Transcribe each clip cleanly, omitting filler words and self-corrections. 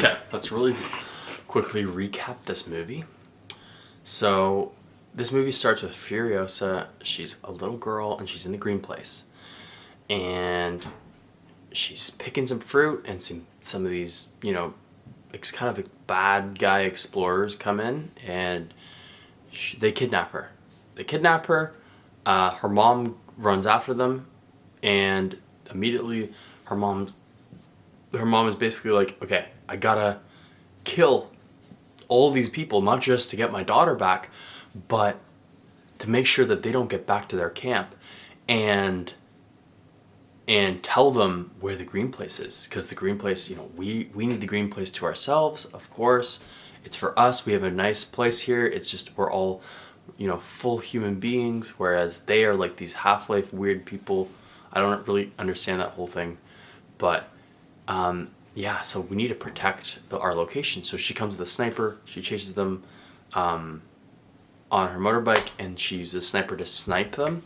Okay, let's really quickly recap this movie. So, this movie starts with Furiosa. She's a little girl and she's in the green place. And she's picking some fruit, and some of these, it's kind of like bad guy explorers come in, and they kidnap her. Her mom runs after them, and immediately her mom is basically like, okay, I gotta kill all these people, not just to get my daughter back, but to make sure that they don't get back to their camp, and tell them where the green place is. Because the green place, we need the green place to ourselves, of course. It's for us. We have a nice place here. It's just we're all, full human beings, whereas they are like these half-life weird people. I don't really understand that whole thing. But, so we need to protect our location. So she comes with a sniper. She chases them on her motorbike, and she uses a sniper to snipe them.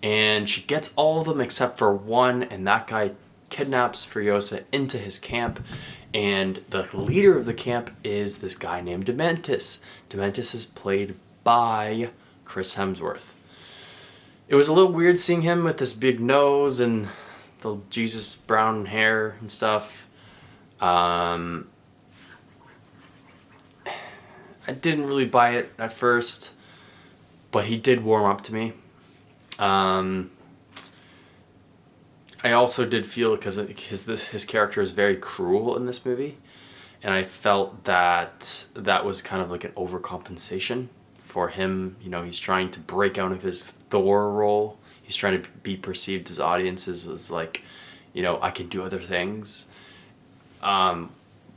And she gets all of them except for one, and that guy kidnaps Furiosa into his camp. And the leader of the camp is this guy named Dementis. Dementis is played by Chris Hemsworth. It was a little weird seeing him with this big nose and the Jesus brown hair and stuff. I didn't really buy it at first, but he did warm up to me. I also did feel, because his character is very cruel in this movie, and I felt that was kind of like an overcompensation for him. He's trying to break out of his Thor role. He's trying to be perceived as audiences as like, I can do other things,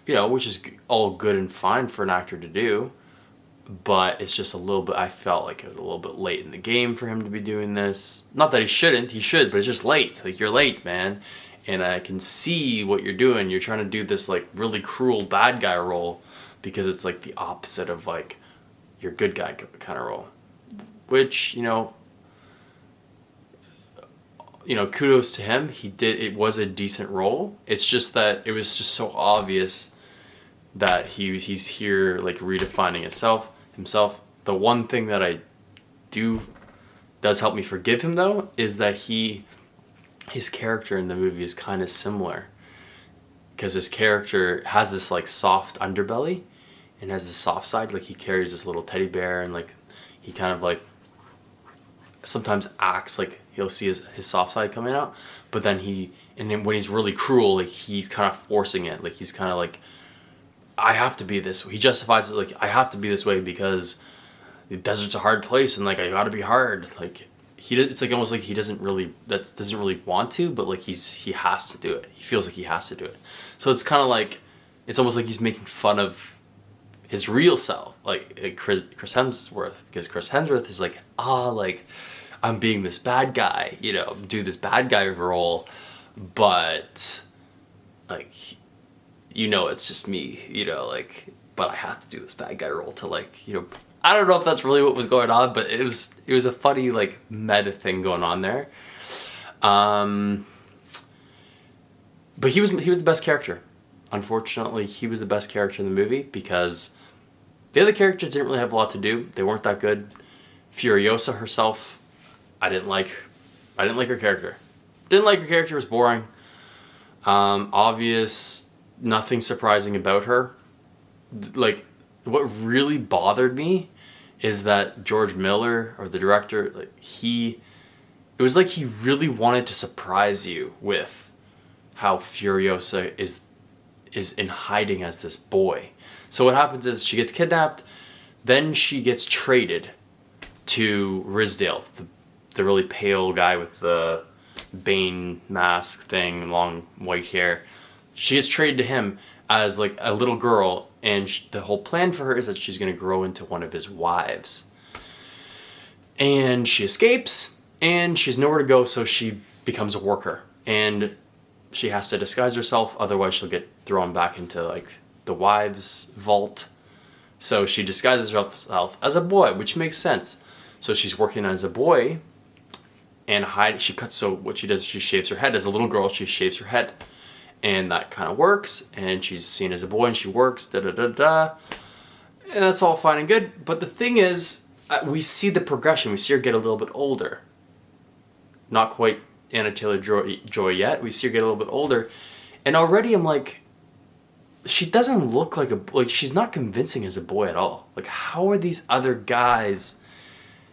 which is all good and fine for an actor to do. But it's just a little bit, I felt like it was a little bit late in the game for him to be doing this. Not that he shouldn't, he should, but it's just late. Like, you're late, man. And I can see what you're doing. You're trying to do this, like, really cruel bad guy role, because it's, like, the opposite of, like, your good guy kind of role. Which, kudos to him. It was a decent role. It's just that it was just so obvious that he's here, like, redefining himself. The one thing that does help me forgive him, though, is that his character in the movie is kind of similar, because his character has this like soft underbelly and has this soft side. Like, he carries this little teddy bear, and like he kind of like sometimes acts like he'll see his soft side coming out, but then when he's really cruel, like, he's kind of forcing it. Like, he's kind of like, I have to be this way. He justifies it like, I have to be this way because the desert's a hard place, and like, I gotta be hard. Like, it's like almost like he doesn't really want to, but like he has to do it. He feels like he has to do it. So it's kind of like, it's almost like he's making fun of his real self, like Chris Hemsworth, because Chris Hemsworth is like, I'm being this bad guy, do this bad guy role, but like, it's just me, but I have to do this bad guy role to, like, I don't know if that's really what was going on, but it was a funny, like, meta thing going on there. But he was the best character. Unfortunately, he was the best character in the movie, because the other characters didn't really have a lot to do. They weren't that good. Furiosa herself, I didn't like her character. It was boring. Obvious. Nothing surprising about her. Like, what really bothered me is that George Miller, or the director, like, it was like he really wanted to surprise you with how Furiosa is in hiding as this boy. So what happens is she gets kidnapped, then she gets traded to Rizdale, the really pale guy with the Bane mask thing, long white hair. She gets traded to him as like a little girl, and the whole plan for her is that she's going to grow into one of his wives. And she escapes, and she's nowhere to go, so she becomes a worker. And she has to disguise herself, otherwise she'll get thrown back into like the wives' vault. So she disguises herself as a boy, which makes sense. So she's working as a boy, and what she does is she shaves her head. As a little girl, she shaves her head. and that kind of works, and she's seen as a boy and she works, da da da da, and that's all fine and good. But the thing is, we see the progression. We see her get a little bit older. Not quite Anna Taylor-Joy yet. We see her get a little bit older, and already I'm like, she doesn't look like she's not convincing as a boy at all. Like, how are these other guys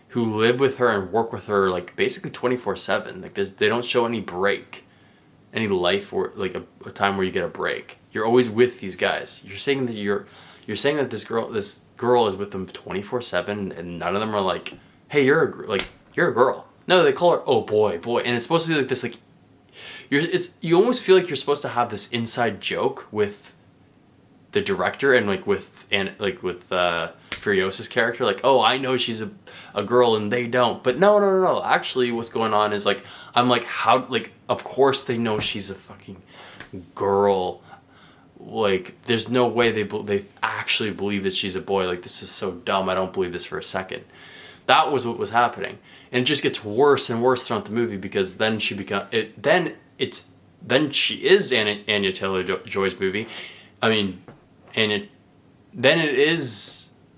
who live with her and work with her like basically 24/7? Like, they don't show any break, any life, or like a time where you get a break. You're always with these guys. You're saying that this girl is with them 24/7, and none of them are like, hey, you're a girl. No, they call her, oh boy, and it's supposed to be like this, like, you almost feel like you're supposed to have this inside joke with the director and with Furiosa's character, like, oh, I know she's a girl and they don't. But no. Actually, what's going on is, like, I'm like, how, like, of course they know she's a fucking girl. Like, there's no way they actually believe that she's a boy. Like, this is so dumb. I don't believe this for a second. That was what was happening, and it just gets worse and worse throughout the movie, because then she is Anya Taylor-Joy's movie. I mean,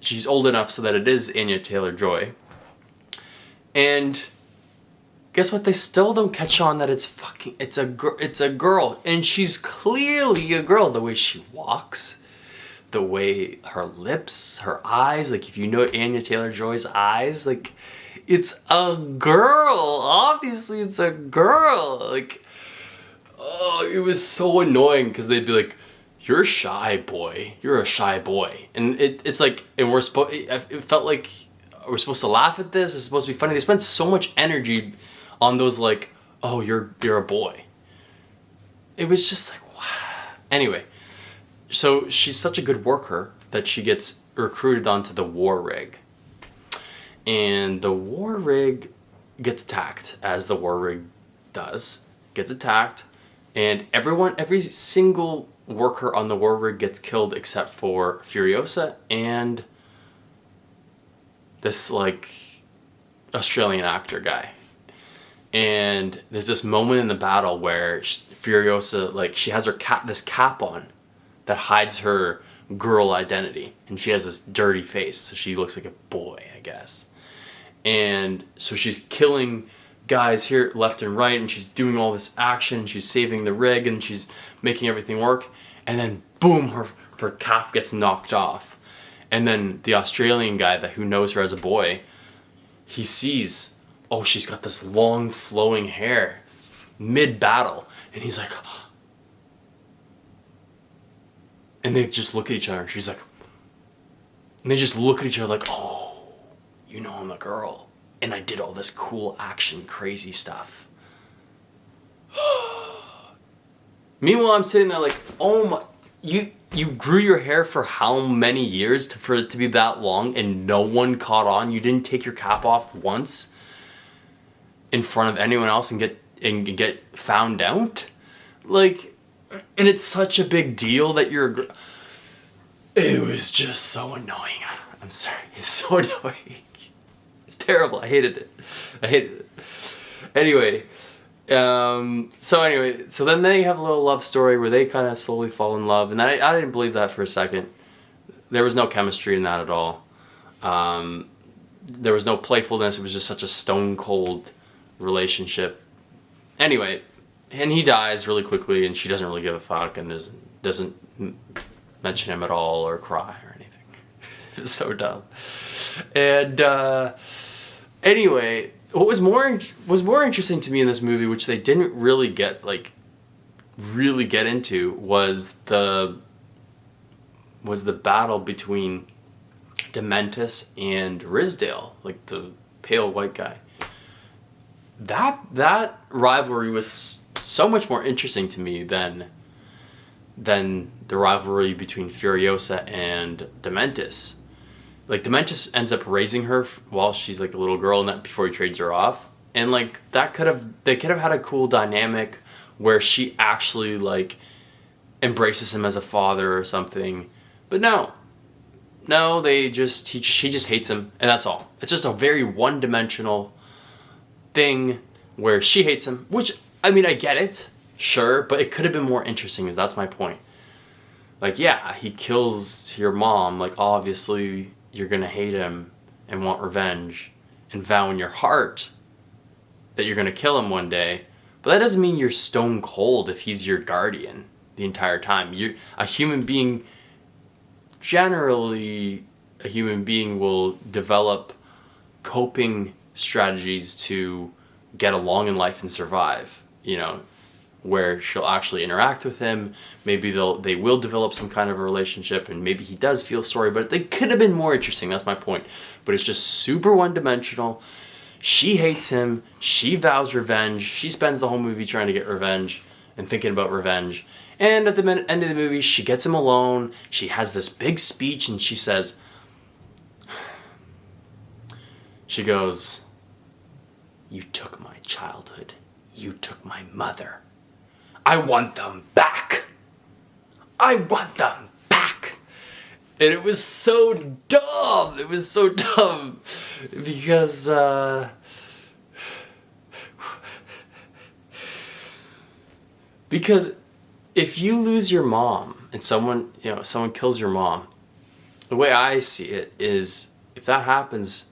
she's old enough so that it is Anya Taylor-Joy. And guess what? They still don't catch on that it's a girl, and she's clearly a girl. The way she walks, the way her lips, her eyes, like, if you know Anya Taylor-Joy's eyes, like, it's a girl. Obviously, it's a girl. Like, oh, it was so annoying, because they'd be like, you're a shy boy. You're a shy boy. And it's like, and it felt like we're supposed to laugh at this. It's supposed to be funny. They spent so much energy on those, like, oh, you're a boy. It was just like, wow. Anyway, so she's such a good worker that she gets recruited onto the war rig. And the war rig gets attacked, as the war rig does. Gets attacked, and every single worker on the war rig gets killed except for Furiosa and this, like, Australian actor guy. And there's this moment in the battle where Furiosa, like, she has this cap on that hides her girl identity, and she has this dirty face, so she looks like a boy, I guess. And so she's killing guys here left and right, and she's doing all this action, she's saving the rig, and she's making everything work, and then boom, her cap gets knocked off. And then the Australian guy who knows her as a boy, he sees, oh, she's got this long flowing hair mid-battle, and he's like, and they just look at each other, and she's like, and they just look at each other like, oh, you know I'm a girl, and I did all this cool action crazy stuff. Meanwhile, I'm sitting there like, oh my, you grew your hair for how many years for it to be that long, and no one caught on? You didn't take your cap off once in front of anyone else and get found out? Like, and it's such a big deal that you're a girl. It was just so annoying. I'm sorry, it's so annoying. It's terrible. I hated it. Anyway, so then they have a little love story where they kind of slowly fall in love, and I didn't believe that for a second. There was no chemistry in that at all. There was no playfulness. It was just such a stone cold relationship. Anyway, and he dies really quickly, and she doesn't really give a fuck, and doesn't mention him at all or cry or anything. It's so dumb. And anyway, what was more interesting to me in this movie, which they didn't really get into, was the battle between Dementis and Rizdale, like the pale white guy. That rivalry was so much more interesting to me than the rivalry between Furiosa and Dementis. Like, Dementis ends up raising her while she's like a little girl, and that before he trades her off. And like, they could have had a cool dynamic where she actually like embraces him as a father or something. But no, she just hates him, and that's all. It's just a very one-dimensional thing where she hates him, which, I mean, I get it. Sure, but it could have been more interesting, is that's my point. Like, yeah, he kills your mom. Like, obviously, you're gonna hate him and want revenge and vow in your heart that you're gonna kill him one day. But that doesn't mean you're stone cold if he's your guardian the entire time. You're a human being. Generally, a human being will develop coping strategies to get along in life and survive. You know, where she'll actually interact with him. Maybe they will develop some kind of a relationship, and maybe he does feel sorry, but they could have been more interesting. That's my point. But it's just super one-dimensional. She hates him. She vows revenge. She spends the whole movie trying to get revenge and thinking about revenge. And at the end of the movie, she gets him alone. She has this big speech, and she says, she goes, "You took my childhood. You took my mother. I want them back. I want them back." And it was so dumb. It was so dumb. Because, because if you lose your mom and someone kills your mom, the way I see it is, if that happens,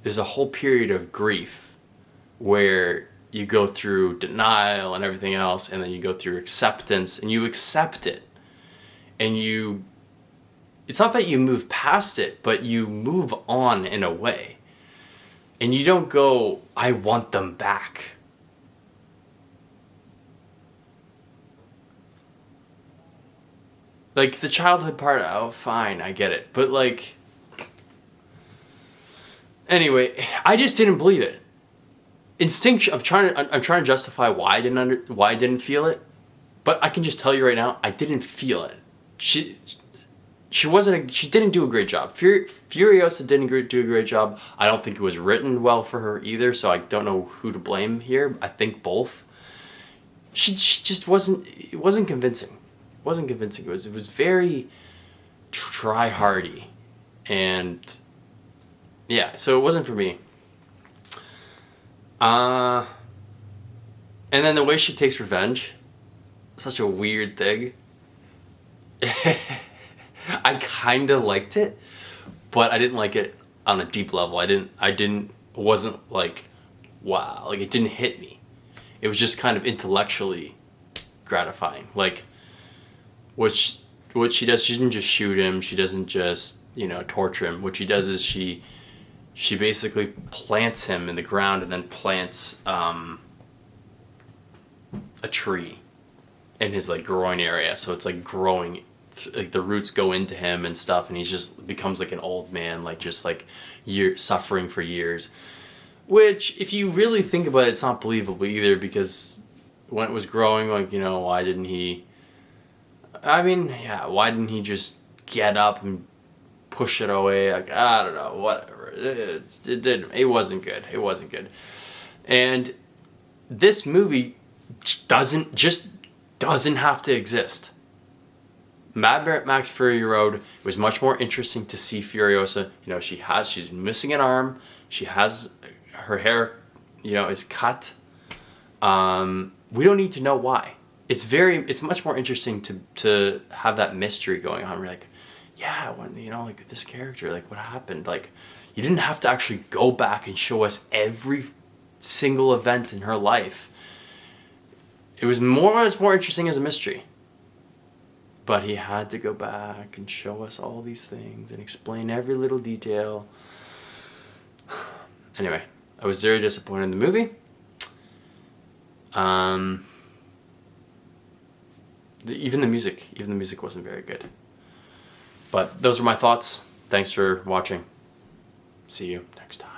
there's a whole period of grief where you go through denial and everything else, and then you go through acceptance, and you accept it. And it's not that you move past it, but you move on in a way. And you don't go, "I want them back." Like, the childhood part, oh, fine, I get it. But, like, anyway, I just didn't believe it. I'm trying to justify why I didn't feel it, but I can just tell you right now, I didn't feel it. She didn't do a great job. Furiosa didn't do a great job. I don't think it was written well for her either, so I don't know who to blame here. I think both. She just wasn't. It wasn't convincing. It wasn't convincing. It was very try-hardy, and yeah. So it wasn't for me. And then the way she takes revenge, such a weird thing. I kind of liked it, but I didn't like it on a deep level. Wasn't like, wow, like, it didn't hit me. It was just kind of intellectually gratifying. Like, what she does, she doesn't just shoot him. She doesn't just, torture him. What she does is she basically plants him in the ground, and then plants a tree in his, like, groin area. So it's, like, growing, like, the roots go into him and stuff, and he just becomes like an old man, like, just like suffering for years. Which, if you really think about it, it's not believable either, because when it was growing, like, why didn't he just get up and push it away? Like, I don't know, whatever. It wasn't good. It wasn't good. And this movie doesn't have to exist. Mad Max Fury Road, it was much more interesting to see Furiosa. She's missing an arm. She has her hair, is cut. We don't need to know why. It's much more interesting to have that mystery going on. We're like, yeah, when, like, this character, like, what happened? Like, you didn't have to actually go back and show us every single event in her life. It was much more interesting as a mystery. But he had to go back and show us all these things and explain every little detail. Anyway, I was very disappointed in the movie. Even the music wasn't very good. But those are my thoughts. Thanks for watching. See you next time.